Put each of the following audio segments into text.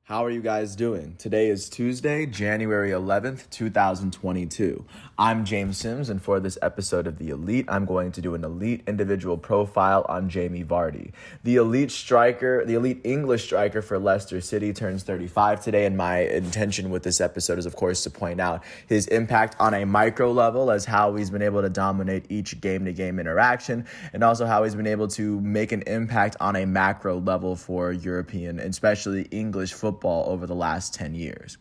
How are you guys doing? Today is Tuesday, January 11th, 2022. I'm James Sims, and for this episode of The Elite, I'm going to do an elite individual profile on Jamie Vardy. The elite English striker for Leicester City turns 35 today, and my intention with this episode is, of course, to point out his impact on a micro level as how he's been able to dominate each game-to-game interaction, and also how he's been able to make an impact on a macro level for European, especially English football over the last 10 years.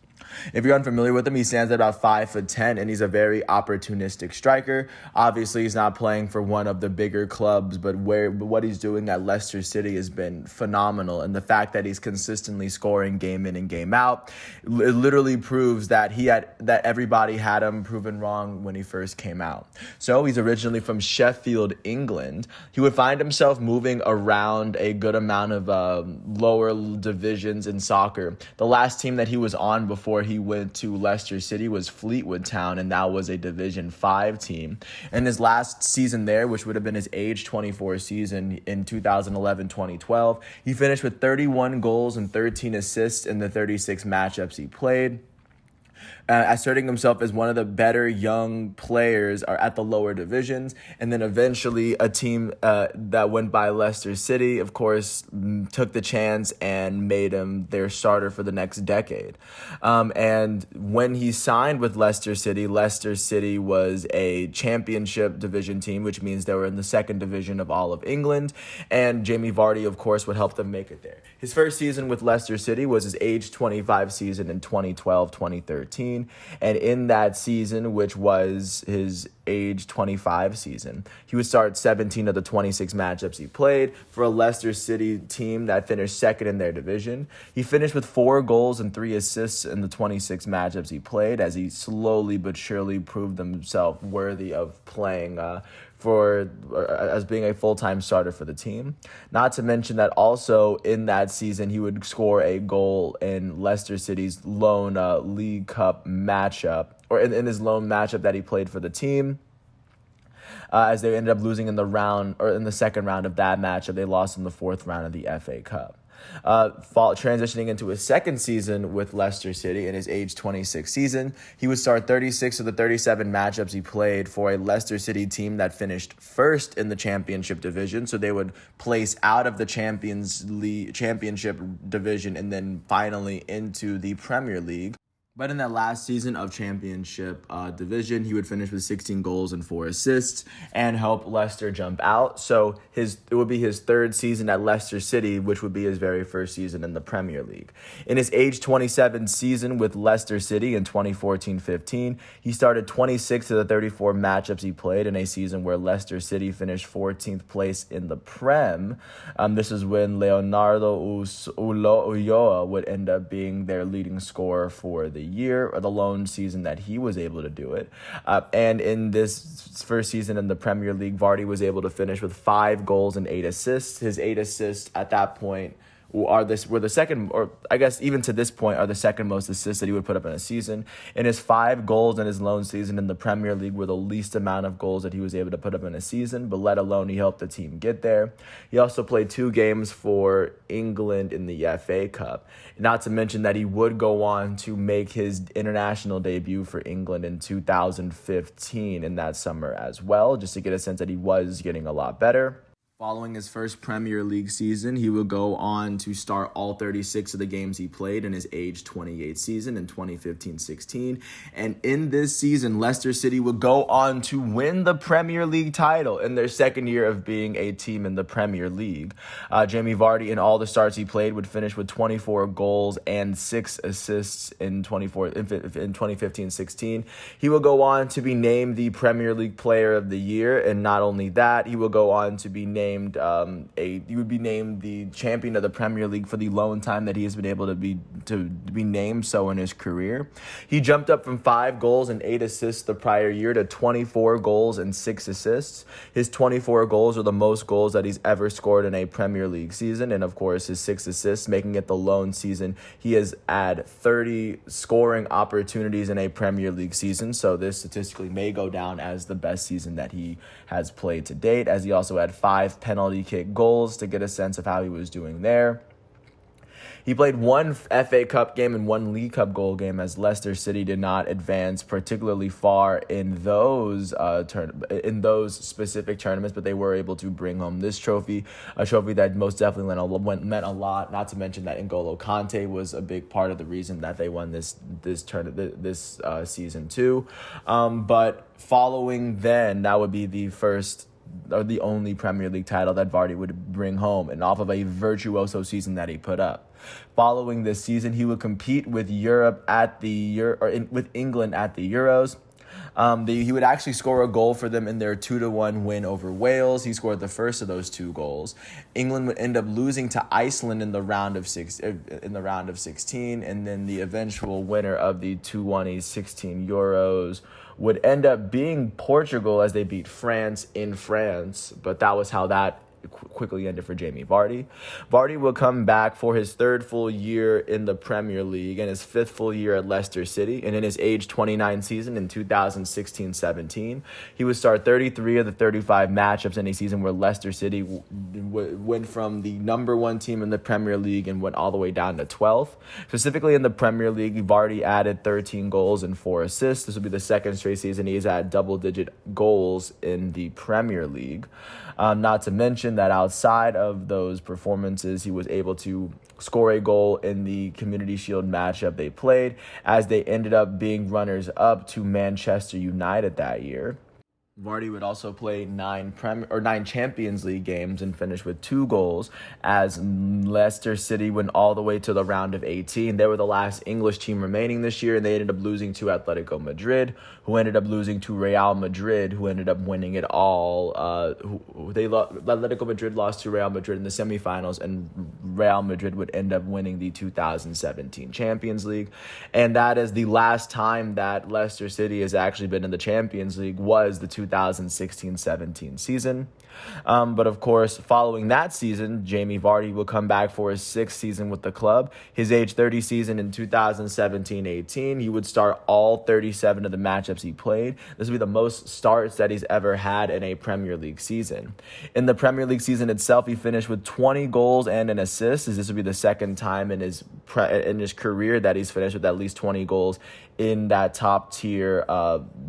If you're unfamiliar with him, he stands at about 5'10", and he's a very opportunistic striker. Obviously, he's not playing for one of the bigger clubs, but what he's doing at Leicester City has been phenomenal. And the fact that he's consistently scoring game in and game out, it literally proves that that everybody had him proven wrong when he first came out. So he's originally from Sheffield, England. He would find himself moving around a good amount of lower divisions in soccer. The last team that he was on before he went to Leicester City was Fleetwood Town, and that was a Division 5 team. And his last season there, which would have been his age 24 season in 2011-2012, he finished with 31 goals and 13 assists in the 36 matchups he played, asserting himself as one of the better young players at the lower divisions. And then eventually a team that went by Leicester City, of course, took the chance and made him their starter for the next decade. And when he signed with Leicester City was a championship division team, which means they were in the second division of all of England. And Jamie Vardy, of course, would help them make it there. His first season with Leicester City was his age 25 season in 2012-2013. And in that season, which was his age 25 season, he would start 17 of the 26 matchups he played for a Leicester City team that finished second in their division. He finished with 4 goals and 3 assists in the 26 matchups he played, as he slowly but surely proved himself worthy of playing as being a full-time starter for the team. Not to mention that also in that season, he would score a goal in Leicester City's lone League Cup matchup, or in his lone matchup that he played for the team. As they ended up losing in the second round of that matchup, they lost in the fourth round of the FA Cup. Transitioning into his second season with Leicester City in his age 26 season, he would start 36 of the 37 matchups he played for a Leicester City team that finished first in the championship division. So they would place out of the championship division and then finally into the Premier League. But in that last season of championship division, he would finish with 16 goals and 4 assists and help Leicester jump out. So it would be his third season at Leicester City, which would be his very first season in the Premier League. In his age 27 season with Leicester City in 2014-15, he started 26 of the 34 matchups he played in a season where Leicester City finished 14th place in the Prem. This is when Leonardo Ulloa would end up being their leading scorer for the year, or the lone season that he was able to do it. And in this first season in the Premier League, Vardy was able to finish with 5 goals and 8 assists. His 8 assists at that point were the second, or I guess even to this point, are the second most assists that he would put up in a season. And his 5 goals in his lone season in the Premier League were the least amount of goals that he was able to put up in a season, but let alone he helped the team get there. He also played 2 games for England in the FA Cup. Not to mention that he would go on to make his international debut for England in 2015 in that summer as well, just to get a sense that he was getting a lot better. Following his first Premier League season, he would go on to start all 36 of the games he played in his age 28 season in 2015-16. And in this season, Leicester City would go on to win the Premier League title in their second year of being a team in the Premier League. Jamie Vardy, in all the starts he played, would finish with 24 goals and 6 assists in 2015-16. He will go on to be named the Premier League Player of the Year, and not only that, he will go on to be named the champion of the Premier League for the lone time that he has been able to be named so in his career. He jumped up from 5 goals and 8 assists the prior year to 24 goals and 6 assists. His 24 goals are the most goals that he's ever scored in a Premier League season, and of course his 6 assists, making it the lone season he has had 30 scoring opportunities in a Premier League season. So this statistically may go down as the best season that he has played to date, as he also had 5 penalty kick goals to get a sense of how he was doing there. He played one FA Cup game and one League Cup goal game, as Leicester City did not advance particularly far in those specific tournaments, but they were able to bring home this trophy, a trophy that most definitely meant a lot. Not to mention that N'Golo Kante was a big part of the reason that they won this season too. But following then, that would be the first or the only Premier League title that Vardy would bring home, and off of a virtuoso season that he put up. Following this season, he would compete with England at the Euros. He would actually score a goal for them in their 2-1 win over Wales. He scored the first of those two goals. England would end up losing to Iceland in the round of 16, and then the eventual winner of the 2016 Euros would end up being Portugal, as they beat France in France. But that was how that quickly ended for Jamie Vardy. Vardy will come back for his third full year in the Premier League and his fifth full year at Leicester City. And in his age 29 season in 2016-17, he would start 33 of the 35 matchups in a season where Leicester City went from the number one team in the Premier League and went all the way down to 12th. Specifically in the Premier League, Vardy added 13 goals and 4 assists. This will be the second straight season he's had double-digit goals in the Premier League. Not to mention that outside of those performances, he was able to score a goal in the Community Shield matchup they played, as they ended up being runners-up to Manchester United that year. Vardy would also play 9 Champions League games and finish with 2 goals, as Leicester City went all the way to the round of 18. They were the last English team remaining this year, and they ended up losing to Atletico Madrid, who ended up losing to Real Madrid, who ended up winning it all. Atletico Madrid lost to Real Madrid in the semifinals, and Real Madrid would end up winning the 2017 Champions League. And that is the last time that Leicester City has actually been in the Champions League, was the 2016-17 season. But of course, following that season, Jamie Vardy will come back for his 6th season with the club. His age 30 season in 2017-18, he would start all 37 of the matchups he played. This would be the most starts that he's ever had in a Premier League season. In the Premier League season itself, he finished with 20 goals and an assist, as this would be the second time in his career that he's finished with at least 20 goals in that top tier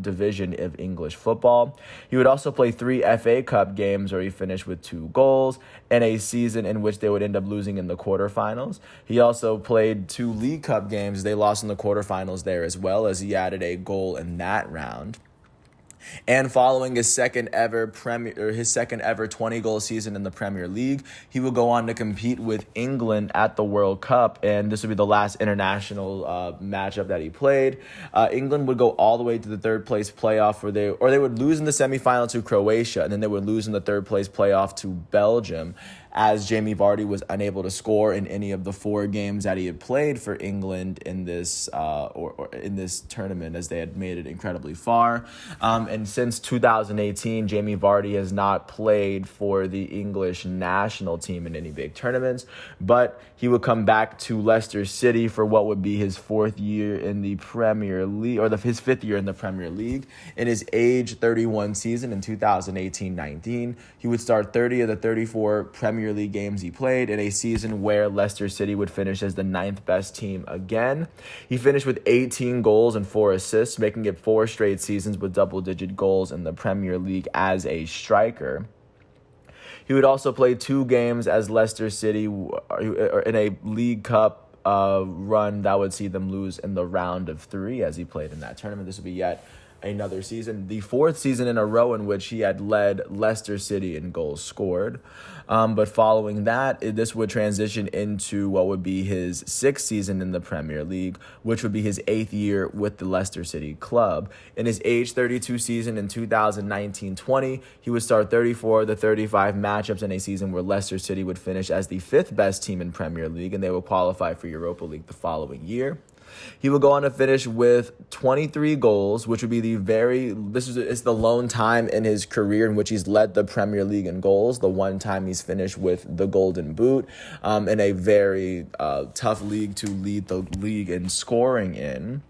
division of English football. He would also play 3 FA Cup games where he finished with 2 goals in a season in which they would end up losing in the quarterfinals. He also played 2 League Cup games. They lost in the quarterfinals there as well, as he added a goal in that round. And following his second ever 20-goal season in the Premier League, he will go on to compete with England at the World Cup, and this would be the last international matchup that he played. England would go all the way to the third-place playoff, or they would lose in the semifinal to Croatia, and then they would lose in the third-place playoff to Belgium, as Jamie Vardy was unable to score in any of the 4 games that he had played for England in this in this tournament, as they had made it incredibly far. And since 2018, Jamie Vardy has not played for the English national team in any big tournaments, but he would come back to Leicester City for what would be his 4th year in the Premier League, or his 5th year in the Premier League. In his age 31 season in 2018-19, he would start 30 of the 34 Premier League games he played in a season where Leicester City would finish as the 9th best team again. He finished with 18 goals and 4 assists, making it 4 straight seasons with double-digit goals in the Premier League as a striker. He would also play 2 games as Leicester City in a League Cup run that would see them lose in the round of 3, as he played in that tournament. This would be yet another season, the 4th season in a row in which he had led Leicester City in goals scored. But following that, this would transition into what would be his 6th season in the Premier League, which would be his 8th year with the Leicester City club. In his age 32 season in 2019-20, he would start 34 of the 35 matchups in a season where Leicester City would finish as the 5th best team in Premier League, and they would qualify for Europa League the following year. He will go on to finish with 23 goals, which would be it's the lone time in his career in which he's led the Premier League in goals, the one time he's finished with the Golden Boot, in a very tough league to lead the league in scoring in.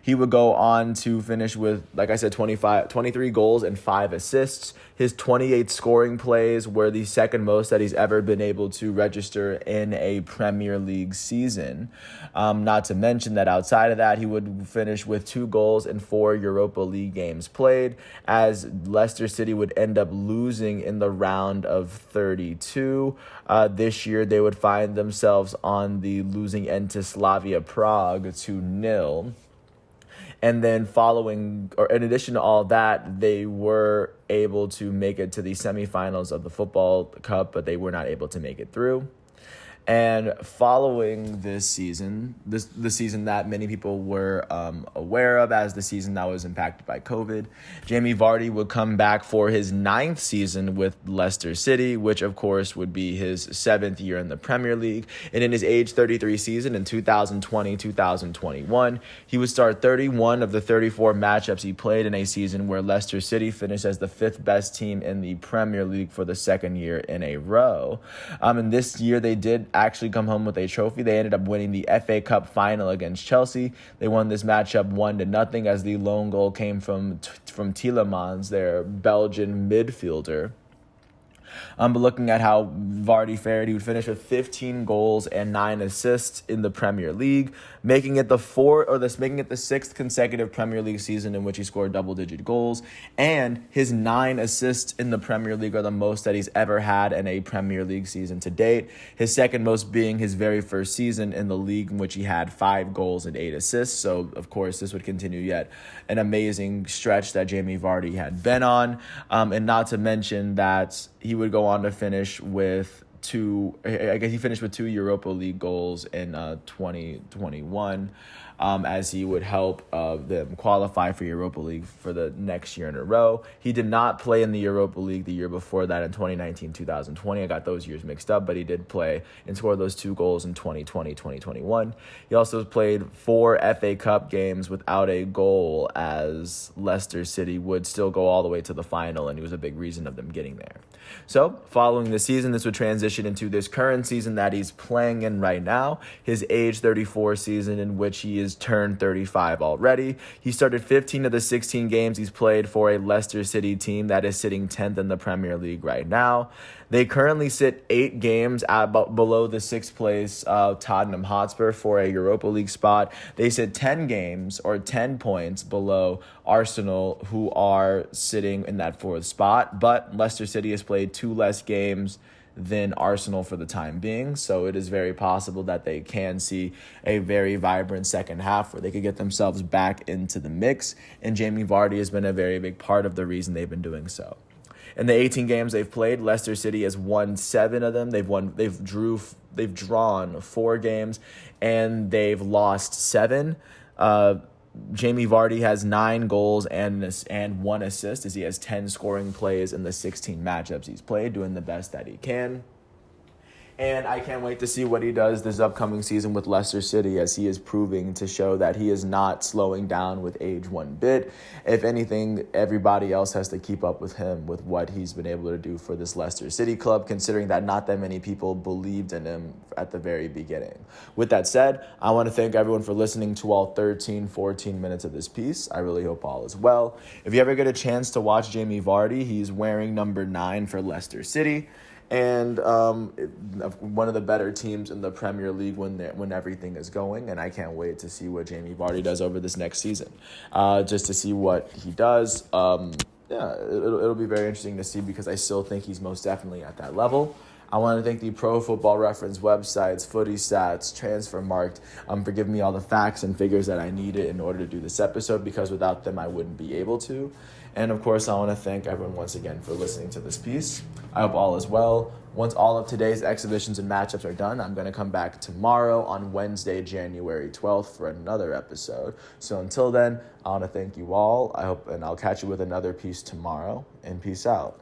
He would go on to finish with, like I said, 23 goals and 5 assists. His 28 scoring plays were the second most that he's ever been able to register in a Premier League season. Not to mention that outside of that, he would finish with 2 goals in 4 Europa League games played, as Leicester City would end up losing in the round of 32. This year, they would find themselves on the losing end to Slavia Prague 2-0. And then in addition to all that, they were able to make it to the semifinals of the Football Cup, but they were not able to make it through. And following this season, the season that many people were aware of as the season that was impacted by COVID, Jamie Vardy would come back for his 9th season with Leicester City, which of course would be his 7th year in the Premier League. And in his age 33 season in 2020-2021, he would start 31 of the 34 matchups he played in a season where Leicester City finished as the 5th best team in the Premier League for the 2nd year in a row. And this year they did actually come home with a trophy. They ended up winning the FA Cup final against Chelsea. They won this matchup 1-0 as the lone goal came from Tielemans, their Belgian midfielder. But looking at how Vardy fared, he would finish with 15 goals and 9 assists in the Premier League, making it the 6th consecutive Premier League season in which he scored double-digit goals. And his 9 assists in the Premier League are the most that he's ever had in a Premier League season to date. His second most being his very first season in the league, in which he had 5 goals and 8 assists. So, of course, this would continue yet an amazing stretch that Jamie Vardy had been on. And not to mention that he would go on to finish with he finished with 2 Europa League goals in 2021, as he would help them qualify for Europa League for the next year in a row. He did not play in the Europa League the year before that in 2019-2020. I got those years mixed up, but he did play and score those 2 goals in 2020-2021. He also played 4 FA Cup games without a goal, as Leicester City would still go all the way to the final, and he was a big reason of them getting there. So, following the season, this would transition into this current season that he's playing in right now, his age 34 season, in which he is turned 35 already. He started 15 of the 16 games he's played for a Leicester City team that is sitting 10th in the Premier League right now. They currently sit 8 games below the 6th place Tottenham Hotspur for a Europa League spot. They sit 10 games or 10 points below Arsenal, who are sitting in that 4th spot. But Leicester City has played 2 less games than Arsenal for the time being. So it is very possible that they can see a very vibrant second half where they could get themselves back into the mix. And Jamie Vardy has been a very big part of the reason they've been doing so. In the 18 games they've played, Leicester City has won 7 of them. They've drawn 4 games, and they've lost 7. Jamie Vardy has 9 goals and 1 assist, as he has 10 scoring plays in the 16 matchups he's played, doing the best that he can. And I can't wait to see what he does this upcoming season with Leicester City, as he is proving to show that he is not slowing down with age one bit. If anything, everybody else has to keep up with him with what he's been able to do for this Leicester City club, considering that not that many people believed in him at the very beginning. With that said, I want to thank everyone for listening to all 14 minutes of this piece. I really hope all is well. If you ever get a chance to watch Jamie Vardy, he's wearing number 9 for Leicester City. And one of the better teams in the Premier League when everything is going. And I can't wait to see what Jamie Vardy does over this next season, just to see what he does. It'll be very interesting to see, because I still think he's most definitely at that level. I want to thank the Pro Football Reference websites, Footy Stats, Transfermarkt, for giving me all the facts and figures that I needed in order to do this episode, because without them I wouldn't be able to. And of course, I want to thank everyone once again for listening to this piece. I hope all is well. Once all of today's exhibitions and matchups are done, I'm going to come back tomorrow on Wednesday, January 12th for another episode. So until then, I want to thank you all. I hope, and I'll catch you with another piece tomorrow, and peace out.